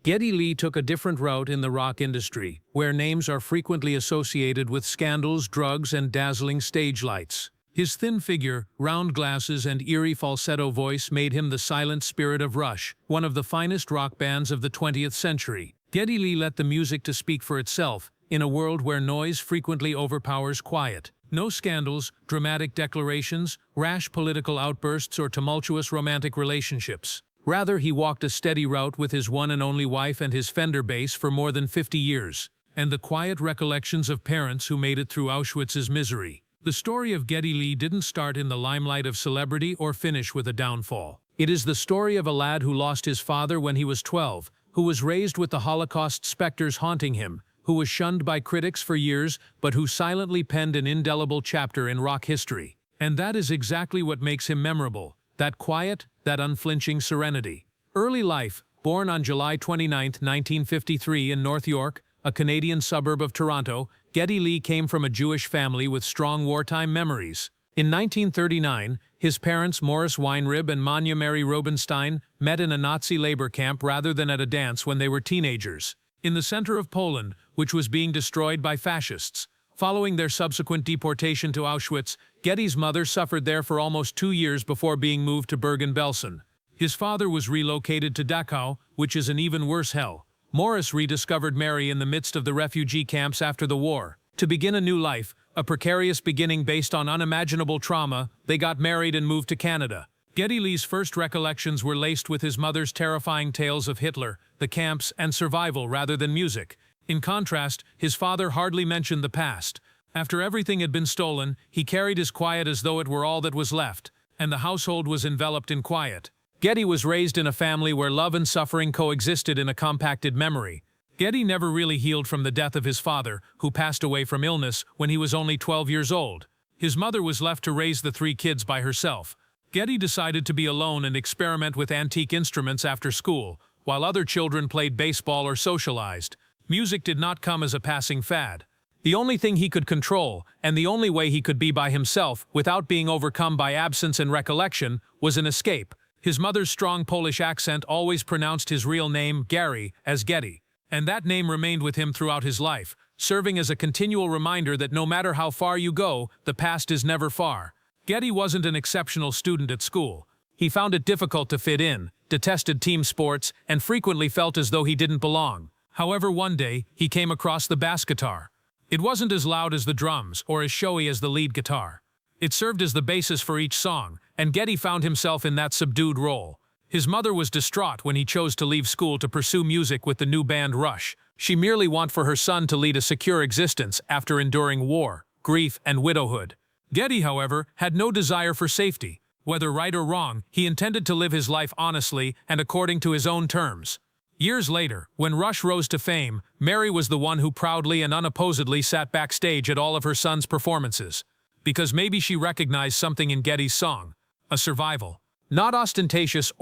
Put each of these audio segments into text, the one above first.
Geddy Lee took a different route in the rock industry, where names are frequently associated with scandals, drugs, and dazzling stage lights. His thin figure, round glasses, and eerie falsetto voice made him the silent spirit of Rush, one of the finest rock bands of the 20th century. Geddy Lee let the music to speak for itself, in a world where noise frequently overpowers quiet. No scandals, dramatic declarations, rash political outbursts, or tumultuous romantic relationships. Rather, he walked a steady route with his one and only wife and his Fender bass for more than 50 years, and the quiet recollections of parents who made it through Auschwitz's misery. The story of Geddy Lee didn't start in the limelight of celebrity or finish with a downfall. It is the story of a lad who lost his father when he was 12, who was raised with the Holocaust specters haunting him, who was shunned by critics for years, but who silently penned an indelible chapter in rock history. And that is exactly what makes him memorable, that quiet, that unflinching serenity. Early life: born on July 29, 1953 in North York, a Canadian suburb of Toronto, Geddy Lee came from a Jewish family with strong wartime memories. In 1939, his parents Morris Weinrib and Manya Mary Rubenstein met in a Nazi labor camp rather than at a dance when they were teenagers. In the center of Poland, which was being destroyed by fascists. Following their subsequent deportation to Auschwitz, Geddy's mother suffered there for almost 2 years before being moved to Bergen-Belsen. His father was relocated to Dachau, which is an even worse hell. Morris rediscovered Mary in the midst of the refugee camps after the war. To begin a new life, a precarious beginning based on unimaginable trauma, they got married and moved to Canada. Geddy Lee's first recollections were laced with his mother's terrifying tales of Hitler, the camps, and survival rather than music. In contrast, his father hardly mentioned the past. After everything had been stolen, he carried his quiet as though it were all that was left, and the household was enveloped in quiet. Geddy was raised in a family where love and suffering coexisted in a compacted memory. Geddy never really healed from the death of his father, who passed away from illness when he was only 12 years old. His mother was left to raise the 3 kids by herself. Geddy decided to be alone and experiment with antique instruments after school, while other children played baseball or socialized. Music did not come as a passing fad. The only thing he could control, and the only way he could be by himself without being overcome by absence and recollection, was an escape. His mother's strong Polish accent always pronounced his real name, Gary, as Geddy, and that name remained with him throughout his life, serving as a continual reminder that no matter how far you go, the past is never far. Geddy wasn't an exceptional student at school. He found it difficult to fit in, detested team sports, and frequently felt as though he didn't belong. However, one day, he came across the bass guitar. It wasn't as loud as the drums or as showy as the lead guitar. It served as the basis for each song, and Geddy found himself in that subdued role. His mother was distraught when he chose to leave school to pursue music with the new band Rush. She merely wanted for her son to lead a secure existence after enduring war, grief, and widowhood. Geddy, however, had no desire for safety. Whether right or wrong, he intended to live his life honestly and according to his own terms. Years later, when Rush rose to fame, Mary was the one who proudly and unopposedly sat backstage at all of her son's performances. Because maybe she recognized something in Geddy's song. A survival. Not ostentatious,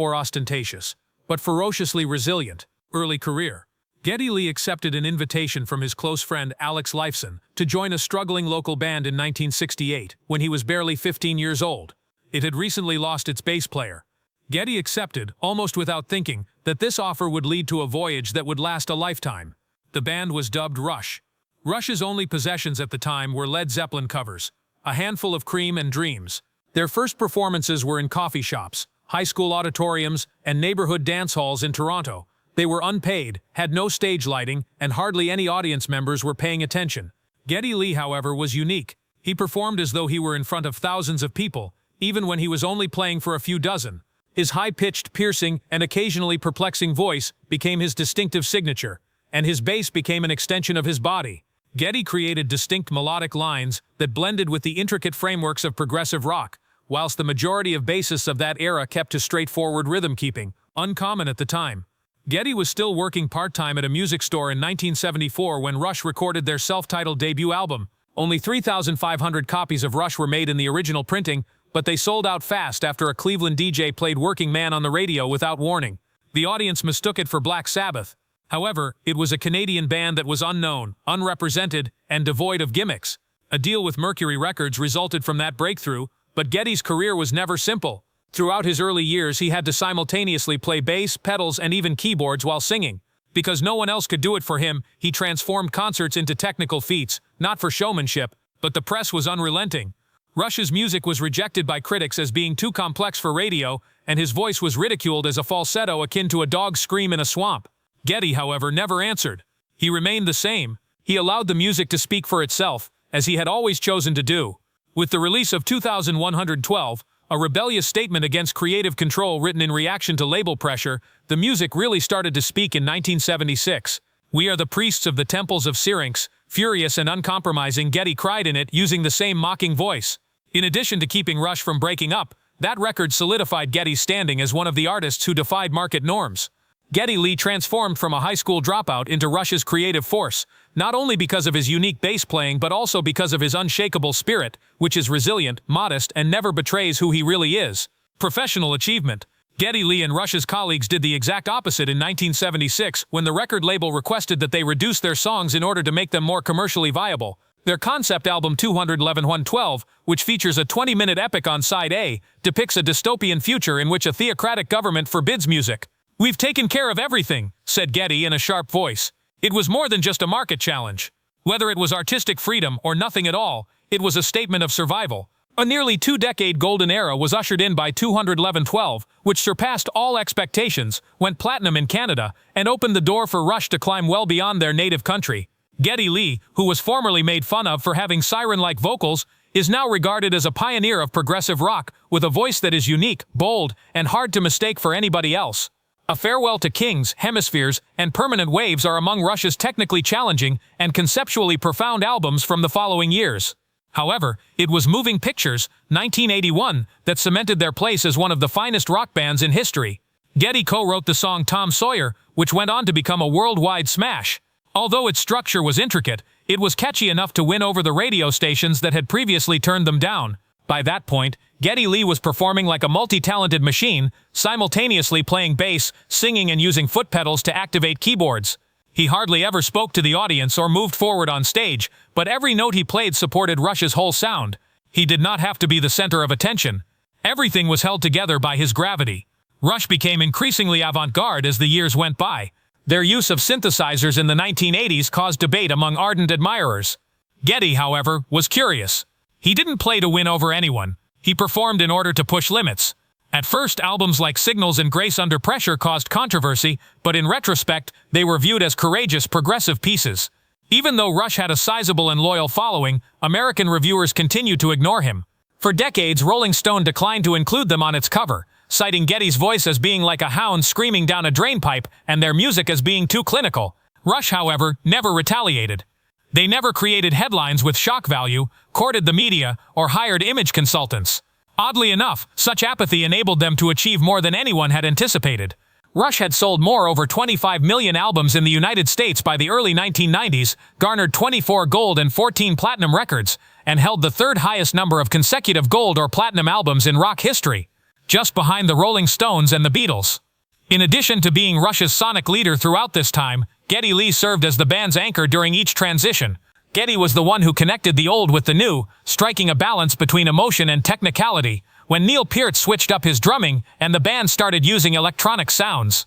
but ferociously resilient. Early career. Geddy Lee accepted an invitation from his close friend Alex Lifeson to join a struggling local band in 1968, when he was barely 15 years old. It had recently lost its bass player. Geddy accepted, almost without thinking, that this offer would lead to a voyage that would last a lifetime. The band was dubbed Rush. Rush's only possessions at the time were Led Zeppelin covers, a handful of Cream and Dreams. Their first performances were in coffee shops, high school auditoriums, and neighborhood dance halls in Toronto. They were unpaid, had no stage lighting, and hardly any audience members were paying attention. Geddy Lee, however, was unique. He performed as though he were in front of thousands of people, even when he was only playing for a few dozen. His high-pitched, piercing, and occasionally perplexing voice became his distinctive signature, and his bass became an extension of his body. Geddy created distinct melodic lines that blended with the intricate frameworks of progressive rock, whilst the majority of bassists of that era kept to straightforward rhythm-keeping, uncommon at the time. Geddy was still working part-time at a music store in 1974 when Rush recorded their self-titled debut album. Only 3,500 copies of Rush were made in the original printing, but they sold out fast after a Cleveland DJ played Working Man on the radio without warning. The audience mistook it for Black Sabbath. However, it was a Canadian band that was unknown, unrepresented, and devoid of gimmicks. A deal with Mercury Records resulted from that breakthrough, but Geddy's career was never simple. Throughout his early years, he had to simultaneously play bass, pedals, and even keyboards while singing. Because no one else could do it for him, he transformed concerts into technical feats, not for showmanship, but the press was unrelenting. Rush's music was rejected by critics as being too complex for radio, and his voice was ridiculed as a falsetto akin to a dog's scream in a swamp. Geddy, however, never answered. He remained the same. He allowed the music to speak for itself, as he had always chosen to do. With the release of 2112, a rebellious statement against creative control written in reaction to label pressure, the music really started to speak in 1976. "We are the priests of the temples of Syrinx," furious and uncompromising, Geddy cried in it using the same mocking voice. In addition to keeping Rush from breaking up, that record solidified Geddy's standing as one of the artists who defied market norms. Geddy Lee transformed from a high school dropout into Rush's creative force, not only because of his unique bass playing but also because of his unshakable spirit, which is resilient, modest, and never betrays who he really is. Professional achievement. Geddy Lee and Rush's colleagues did the exact opposite in 1976 when the record label requested that they reduce their songs in order to make them more commercially viable. Their concept album 211112, which features a 20-minute epic on side A, depicts a dystopian future in which a theocratic government forbids music. "We've taken care of everything," said Geddy in a sharp voice. It was more than just a market challenge. Whether it was artistic freedom or nothing at all, it was a statement of survival. A nearly two-decade golden era was ushered in by 211112, which surpassed all expectations, went platinum in Canada, and opened the door for Rush to climb well beyond their native country. Geddy Lee, who was formerly made fun of for having siren-like vocals, is now regarded as a pioneer of progressive rock, with a voice that is unique, bold, and hard to mistake for anybody else. A Farewell to Kings, Hemispheres, and Permanent Waves are among Rush's technically challenging and conceptually profound albums from the following years. However, it was Moving Pictures, 1981, that cemented their place as one of the finest rock bands in history. Geddy co-wrote the song Tom Sawyer, which went on to become a worldwide smash. Although its structure was intricate, it was catchy enough to win over the radio stations that had previously turned them down. By that point, Geddy Lee was performing like a multi-talented machine, simultaneously playing bass, singing and using foot pedals to activate keyboards. He hardly ever spoke to the audience or moved forward on stage, but every note he played supported Rush's whole sound. He did not have to be the center of attention. Everything was held together by his gravity. Rush became increasingly avant-garde as the years went by. Their use of synthesizers in the 1980s caused debate among ardent admirers. Geddy, however, was curious. He didn't play to win over anyone. He performed in order to push limits. At first, albums like Signals and Grace Under Pressure caused controversy, but in retrospect, they were viewed as courageous, progressive pieces. Even though Rush had a sizable and loyal following, American reviewers continued to ignore him. For decades, Rolling Stone declined to include them on its cover, citing Geddy's voice as being like a hound screaming down a drainpipe and their music as being too clinical. Rush, however, never retaliated. They never created headlines with shock value, courted the media, or hired image consultants. Oddly enough, such apathy enabled them to achieve more than anyone had anticipated. Rush had sold over 25 million albums in the United States by the early 1990s, garnered 24 gold and 14 platinum records, and held the third highest number of consecutive gold or platinum albums in rock history, just behind the Rolling Stones and the Beatles. In addition to being Rush's sonic leader throughout this time, Geddy Lee served as the band's anchor during each transition. Geddy was the one who connected the old with the new, striking a balance between emotion and technicality, when Neil Peart switched up his drumming and the band started using electronic sounds.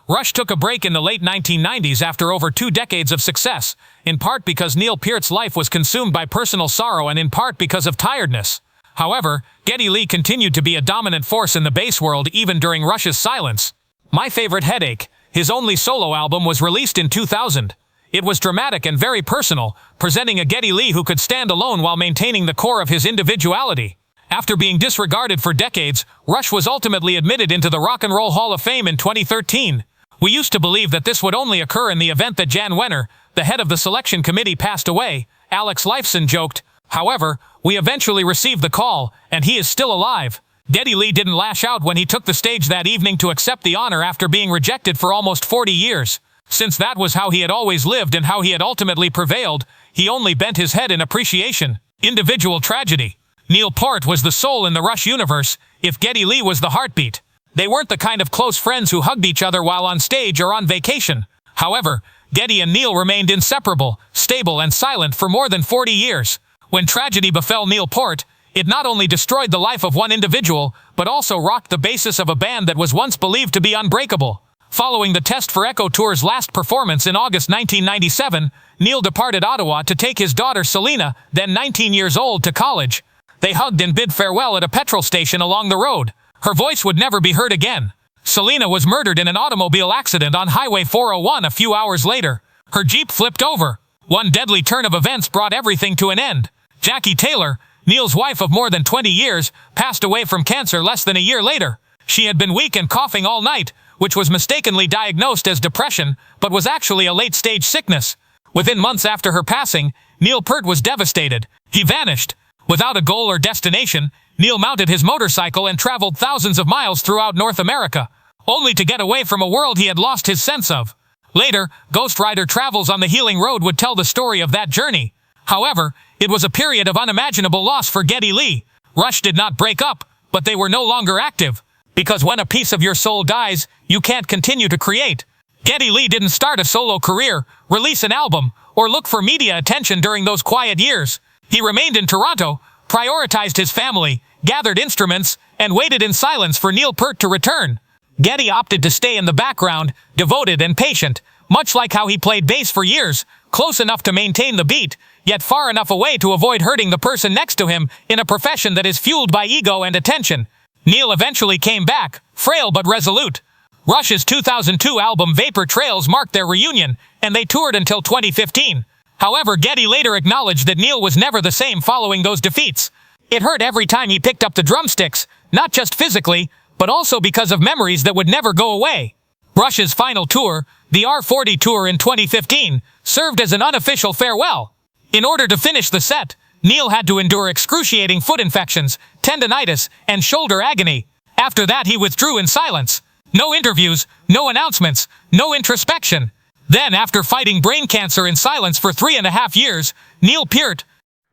Rush took a break in the late 1990s after over 2 decades of success, in part because Neil Peart's life was consumed by personal sorrow and in part because of tiredness. However, Geddy Lee continued to be a dominant force in the bass world even during Rush's silence. My Favorite Headache, his only solo album, was released in 2000. It was dramatic and very personal, presenting a Geddy Lee who could stand alone while maintaining the core of his individuality. After being disregarded for decades, Rush was ultimately admitted into the Rock and Roll Hall of Fame in 2013. We used to believe that this would only occur in the event that Jan Wenner, the head of the selection committee, passed away, Alex Lifeson joked. However, we eventually received the call, and he is still alive. Geddy Lee didn't lash out when he took the stage that evening to accept the honor after being rejected for almost 40 years. Since that was how he had always lived and how he had ultimately prevailed, he only bent his head in appreciation. Individual tragedy. Neil Peart was the soul in the Rush universe, if Geddy Lee was the heartbeat. They weren't the kind of close friends who hugged each other while on stage or on vacation. However, Geddy and Neil remained inseparable, stable, and silent for more than 40 years. When tragedy befell Neil Peart, it not only destroyed the life of one individual, but also rocked the basis of a band that was once believed to be unbreakable. Following the Test for Echo Tour's last performance in August 1997, Neil departed Ottawa to take his daughter Selena, then 19 years old, to college. They hugged and bid farewell at a petrol station along the road. Her voice would never be heard again. Selena was murdered in an automobile accident on Highway 401 a few hours later. Her Jeep flipped over. One deadly turn of events brought everything to an end. Jackie Taylor, Neil's wife of more than 20 years, passed away from cancer less than a year later. She had been weak and coughing all night, which was mistakenly diagnosed as depression, but was actually a late-stage sickness. Within months after her passing, Neil Peart was devastated. He vanished. Without a goal or destination, Neil mounted his motorcycle and traveled thousands of miles throughout North America, only to get away from a world he had lost his sense of. Later, Ghost Rider Travels on the Healing Road would tell the story of that journey. However, it was a period of unimaginable loss for Geddy Lee. Rush did not break up, but they were no longer active. Because when a piece of your soul dies, you can't continue to create. Geddy Lee didn't start a solo career, release an album, or look for media attention during those quiet years. He remained in Toronto, prioritized his family, gathered instruments, and waited in silence for Neil Peart to return. Geddy opted to stay in the background, devoted and patient, much like how he played bass for years, close enough to maintain the beat, yet far enough away to avoid hurting the person next to him in a profession that is fueled by ego and attention. Neil eventually came back, frail but resolute. Rush's 2002 album Vapor Trails marked their reunion, and they toured until 2015. However, Geddy later acknowledged that Neil was never the same following those defeats. It hurt every time he picked up the drumsticks, not just physically, but also because of memories that would never go away. Rush's final tour, the R40 Tour in 2015, served as an unofficial farewell. In order to finish the set, Neil had to endure excruciating foot infections, tendinitis, and shoulder agony. After that, he withdrew in silence. No interviews, no announcements, no introspection. Then, after fighting brain cancer in silence for 3.5 years, Neil Peart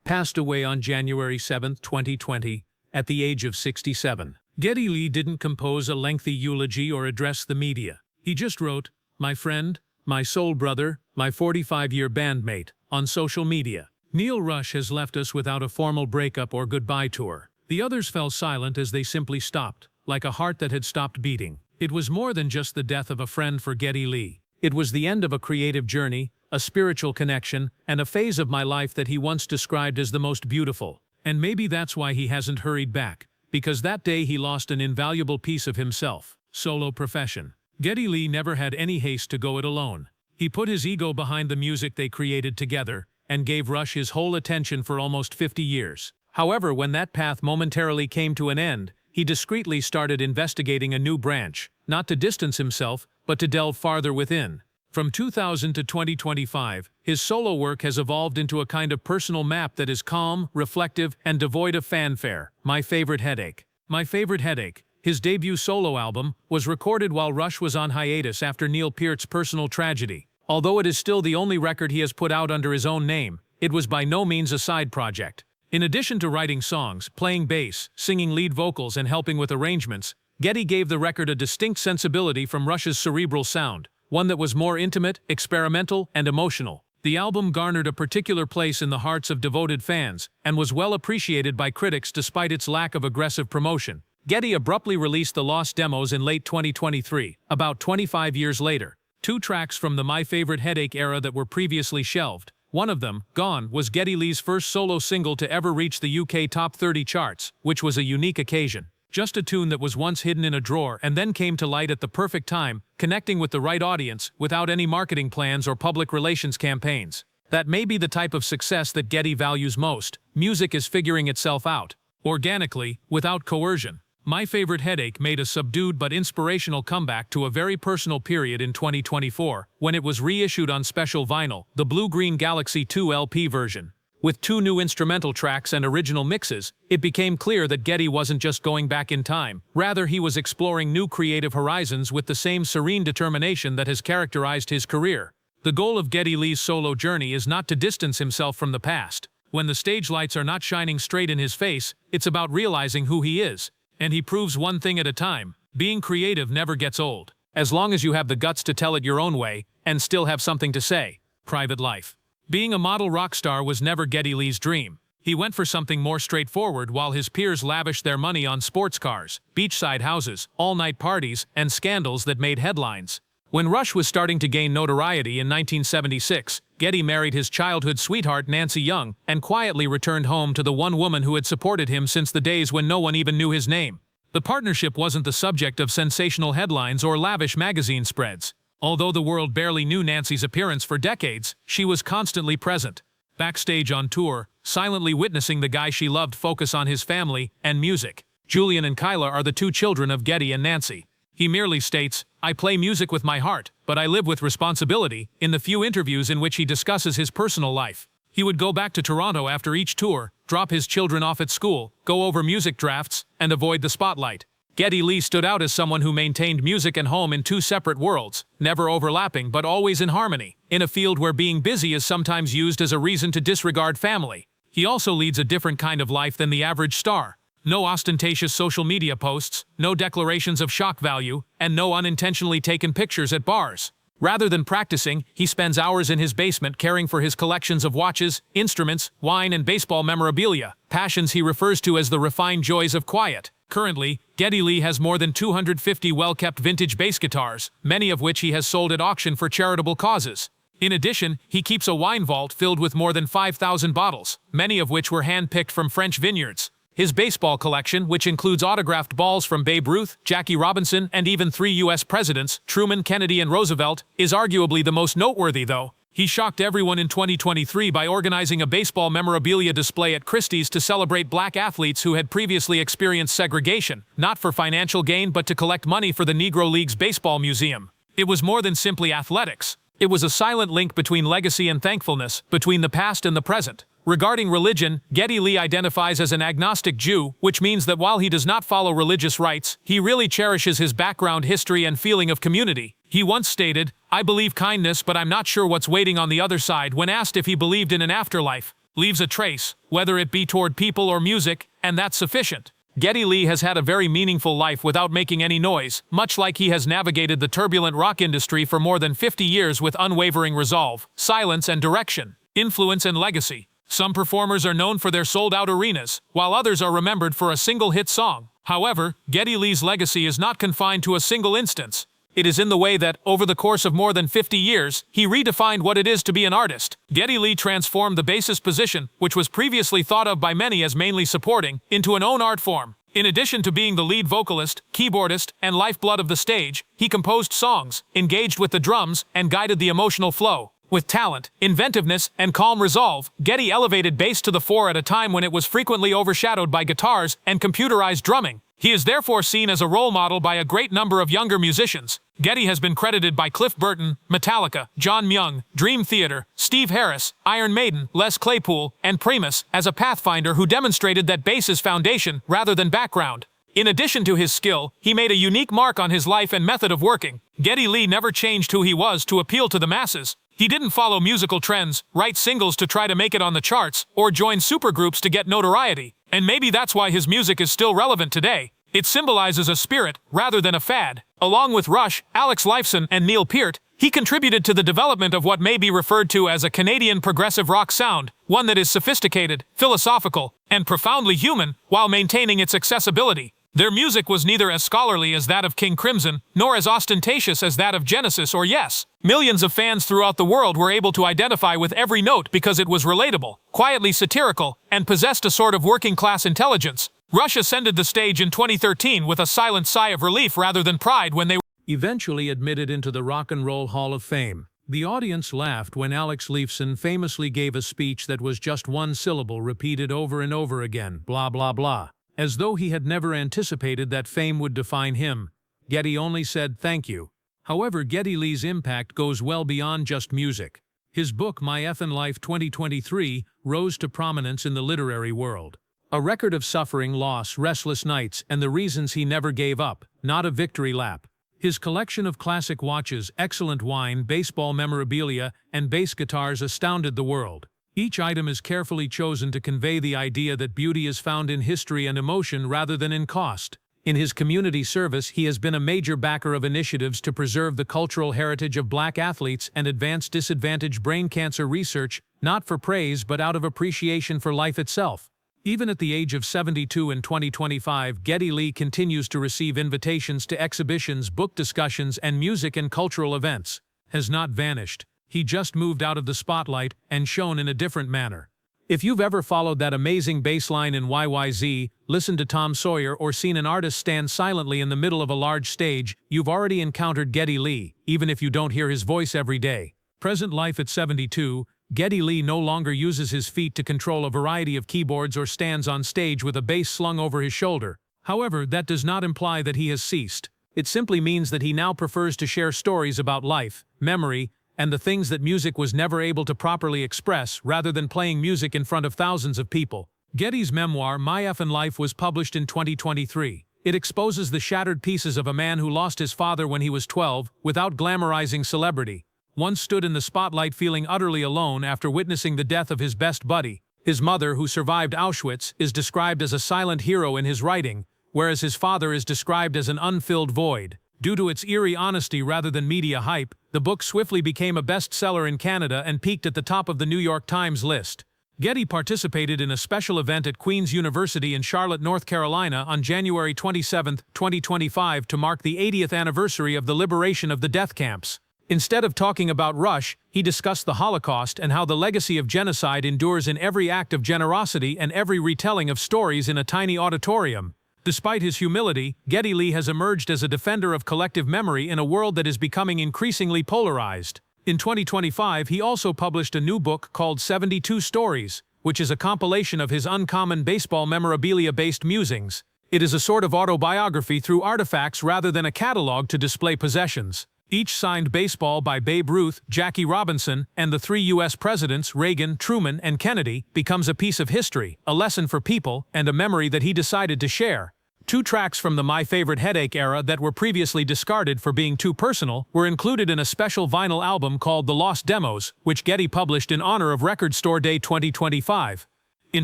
passed away on January 7, 2020, at the age of 67. Geddy Lee didn't compose a lengthy eulogy or address the media. He just wrote, "My friend, my soul brother, my 45-year bandmate," on social media. Neil Rush has left us without a formal breakup or goodbye tour. The others fell silent as they simply stopped, like a heart that had stopped beating. It was more than just the death of a friend for Geddy Lee. It was the end of a creative journey, a spiritual connection, and a phase of my life that he once described as the most beautiful. And maybe that's why he hasn't hurried back, because that day he lost an invaluable piece of himself. Solo profession. Geddy Lee never had any haste to go it alone. He put his ego behind the music they created together, and gave Rush his whole attention for almost 50 years. However, when that path momentarily came to an end, he discreetly started investigating a new branch, not to distance himself, but to delve farther within. From 2000 to 2025, his solo work has evolved into a kind of personal map that is calm, reflective, and devoid of fanfare. My Favorite Headache. My Favorite Headache, his debut solo album, was recorded while Rush was on hiatus after Neil Peart's personal tragedy. Although it is still the only record he has put out under his own name, it was by no means a side project. In addition to writing songs, playing bass, singing lead vocals, and helping with arrangements, Geddy gave the record a distinct sensibility from Rush's cerebral sound, one that was more intimate, experimental, and emotional. The album garnered a particular place in the hearts of devoted fans, and was well appreciated by critics despite its lack of aggressive promotion. Geddy abruptly released the lost demos in late 2023, about 25 years later. 2 tracks from the My Favorite Headache era that were previously shelved. One of them, Gone, was Geddy Lee's first solo single to ever reach the UK Top 30 charts, which was a unique occasion. Just a tune that was once hidden in a drawer and then came to light at the perfect time, connecting with the right audience without any marketing plans or public relations campaigns. That may be the type of success that Geddy values most. Music is figuring itself out, organically, without coercion. My Favorite Headache made a subdued but inspirational comeback to a very personal period in 2024, when it was reissued on special vinyl, the Blue Green Galaxy 2 LP version. With 2 new instrumental tracks and original mixes, it became clear that Geddy wasn't just going back in time. Rather, he was exploring new creative horizons with the same serene determination that has characterized his career. The goal of Geddy Lee's solo journey is not to distance himself from the past. When the stage lights are not shining straight in his face, it's about realizing who he is. And he proves one thing at a time: being creative never gets old, as long as you have the guts to tell it your own way, and still have something to say. Private life. Being a model rock star was never Geddy Lee's dream. He went for something more straightforward while his peers lavished their money on sports cars, beachside houses, all-night parties, and scandals that made headlines. When Rush was starting to gain notoriety in 1976, Geddy married his childhood sweetheart Nancy Young and quietly returned home to the one woman who had supported him since the days when no one even knew his name. The partnership wasn't the subject of sensational headlines or lavish magazine spreads. Although the world barely knew Nancy's appearance for decades, she was constantly present. Backstage on tour, silently witnessing the guy she loved focus on his family and music. Julian and Kyla are the two children of Geddy and Nancy. He merely states, "I play music with my heart, but I live with responsibility," in the few interviews in which he discusses his personal life. He would go back to Toronto after each tour, drop his children off at school, go over music drafts, and avoid the spotlight. Geddy Lee stood out as someone who maintained music and home in two separate worlds, never overlapping but always in harmony, in a field where being busy is sometimes used as a reason to disregard family. He also leads a different kind of life than the average star. No ostentatious social media posts, no declarations of shock value, and no unintentionally taken pictures at bars. Rather than practicing, he spends hours in his basement caring for his collections of watches, instruments, wine, and baseball memorabilia, passions he refers to as the refined joys of quiet. Currently, Geddy Lee has more than 250 well-kept vintage bass guitars, many of which he has sold at auction for charitable causes. In addition, he keeps a wine vault filled with more than 5,000 bottles, many of which were hand-picked from French vineyards. His baseball collection, which includes autographed balls from Babe Ruth, Jackie Robinson, and even 3 U.S. presidents, Truman, Kennedy, and Roosevelt, is arguably the most noteworthy, though. He shocked everyone in 2023 by organizing a baseball memorabilia display at Christie's to celebrate black athletes who had previously experienced segregation, not for financial gain but to collect money for the Negro League's Baseball Museum. It was more than simply athletics. It was a silent link between legacy and thankfulness, between the past and the present. Regarding religion, Geddy Lee identifies as an agnostic Jew, which means that while he does not follow religious rites, he really cherishes his background, history, and feeling of community. He once stated, "I believe kindness, but I'm not sure what's waiting on the other side," when asked if he believed in an afterlife. Leaves a trace, whether it be toward people or music, and that's sufficient. Geddy Lee has had a very meaningful life without making any noise, much like he has navigated the turbulent rock industry for more than 50 years with unwavering resolve, silence, and direction, influence, and legacy. Some performers are known for their sold-out arenas, while others are remembered for a single hit song. However, Geddy Lee's legacy is not confined to a single instance. It is in the way that, over the course of more than 50 years, he redefined what it is to be an artist. Geddy Lee transformed the bassist position, which was previously thought of by many as mainly supporting, into an own art form. In addition to being the lead vocalist, keyboardist, and lifeblood of the stage, he composed songs, engaged with the drums, and guided the emotional flow. With talent, inventiveness, and calm resolve, Geddy elevated bass to the fore at a time when it was frequently overshadowed by guitars and computerized drumming. He is therefore seen as a role model by a great number of younger musicians. Geddy has been credited by Cliff Burton, Metallica, John Myung, Dream Theater, Steve Harris, Iron Maiden, Les Claypool, and Primus as a pathfinder who demonstrated that bass is foundation rather than background. In addition to his skill, he made a unique mark on his life and method of working. Geddy Lee never changed who he was to appeal to the masses. He didn't follow musical trends, write singles to try to make it on the charts, or join supergroups to get notoriety. And maybe that's why his music is still relevant today. It symbolizes a spirit, rather than a fad. Along with Rush, Alex Lifeson, and Neil Peart, he contributed to the development of what may be referred to as a Canadian progressive rock sound, one that is sophisticated, philosophical, and profoundly human, while maintaining its accessibility. Their music was neither as scholarly as that of King Crimson, nor as ostentatious as that of Genesis or Yes. Millions of fans throughout the world were able to identify with every note because it was relatable, quietly satirical, and possessed a sort of working-class intelligence. Rush ascended the stage in 2013 with a silent sigh of relief rather than pride when they were eventually admitted into the Rock and Roll Hall of Fame. The audience laughed when Alex Lifeson famously gave a speech that was just one syllable repeated over and over again, blah blah blah. As though he had never anticipated that fame would define him, Geddy only said thank you. However, Geddy Lee's impact goes well beyond just music. His book, Myan Life 2023, rose to prominence in the literary world. A record of suffering, loss, restless nights, and the reasons he never gave up, not a victory lap. His collection of classic watches, excellent wine, baseball memorabilia, and bass guitars astounded the world. Each item is carefully chosen to convey the idea that beauty is found in history and emotion rather than in cost. In his community service, he has been a major backer of initiatives to preserve the cultural heritage of black athletes and advance disadvantaged brain cancer research, not for praise but out of appreciation for life itself. Even at the age of 72 in 2025, Geddy Lee continues to receive invitations to exhibitions, book discussions, and music and cultural events. Has not vanished. He just moved out of the spotlight and shone in a different manner. If you've ever followed that amazing bass line in YYZ, listened to Tom Sawyer, or seen an artist stand silently in the middle of a large stage, you've already encountered Geddy Lee, even if you don't hear his voice every day. Present life at 72, Geddy Lee no longer uses his feet to control a variety of keyboards or stands on stage with a bass slung over his shoulder. However, that does not imply that he has ceased. It simply means that he now prefers to share stories about life, memory, and the things that music was never able to properly express, rather than playing music in front of thousands of people. Geddy's memoir, Myan Life, was published in 2023. It exposes the shattered pieces of a man who lost his father when he was 12, without glamorizing celebrity. Once stood in the spotlight feeling utterly alone after witnessing the death of his best buddy. His mother, who survived Auschwitz, is described as a silent hero in his writing, whereas his father is described as an unfilled void. Due to its eerie honesty rather than media hype, the book swiftly became a bestseller in Canada and peaked at the top of the New York Times list. Geddy participated in a special event at Queen's University in Charlotte, North Carolina on January 27, 2025 to mark the 80th anniversary of the liberation of the death camps. Instead of talking about Rush, he discussed the Holocaust and how the legacy of genocide endures in every act of generosity and every retelling of stories in a tiny auditorium. Despite his humility, Geddy Lee has emerged as a defender of collective memory in a world that is becoming increasingly polarized. In 2025, he also published a new book called 72 Stories, which is a compilation of his uncommon baseball memorabilia-based musings. It is a sort of autobiography through artifacts rather than a catalog to display possessions. Each signed baseball by Babe Ruth, Jackie Robinson, and the 3 U.S. presidents, Reagan, Truman, and Kennedy, becomes a piece of history, a lesson for people, and a memory that he decided to share. 2 tracks from the My Favorite Headache era that were previously discarded for being too personal were included in a special vinyl album called The Lost Demos, which Geddy published in honor of Record Store Day 2025. In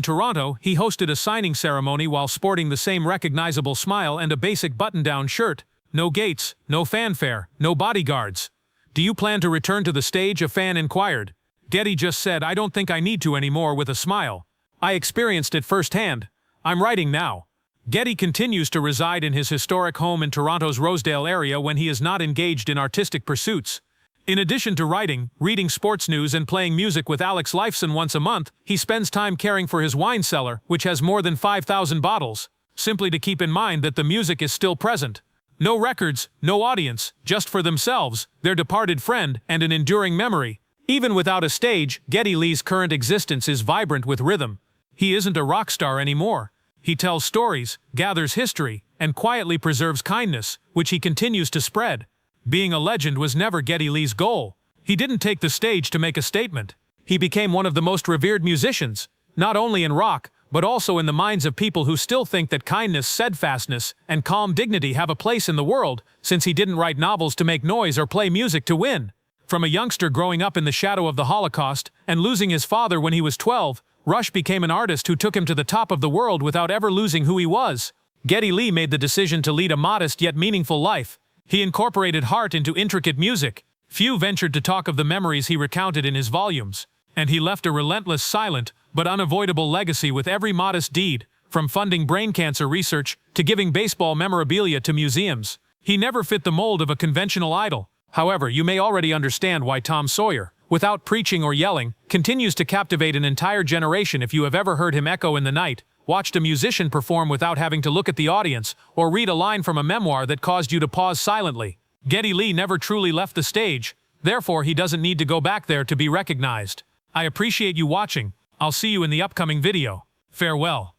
Toronto, he hosted a signing ceremony while sporting the same recognizable smile and a basic button-down shirt. No gates, no fanfare, no bodyguards. "Do you plan to return to the stage?" a fan inquired. Geddy just said, "I don't think I need to anymore," with a smile. "I experienced it firsthand. I'm writing now." Geddy continues to reside in his historic home in Toronto's Rosedale area when he is not engaged in artistic pursuits. In addition to writing, reading sports news, and playing music with Alex Lifeson once a month, he spends time caring for his wine cellar, which has more than 5,000 bottles, simply to keep in mind that the music is still present. No records, no audience, just for themselves, their departed friend, and an enduring memory. Even without a stage, Geddy Lee's current existence is vibrant with rhythm. He isn't a rock star anymore. He tells stories, gathers history, and quietly preserves kindness, which he continues to spread. Being a legend was never Geddy Lee's goal. He didn't take the stage to make a statement. He became one of the most revered musicians, not only in rock, but also in the minds of people who still think that kindness, steadfastness, and calm dignity have a place in the world, since he didn't write novels to make noise or play music to win. From a youngster growing up in the shadow of the Holocaust and losing his father when he was 12, Rush became an artist who took him to the top of the world without ever losing who he was. Geddy Lee made the decision to lead a modest yet meaningful life. He incorporated heart into intricate music. Few ventured to talk of the memories he recounted in his volumes. And he left a relentless, silent, but unavoidable legacy with every modest deed, from funding brain cancer research to giving baseball memorabilia to museums. He never fit the mold of a conventional idol. However, you may already understand why Tom Sawyer, without preaching or yelling, continues to captivate an entire generation. If you have ever heard him echo in the night, watched a musician perform without having to look at the audience, or read a line from a memoir that caused you to pause silently, Geddy Lee never truly left the stage. Therefore, he doesn't need to go back there to be recognized. I appreciate you watching. I'll see you in the upcoming video. Farewell.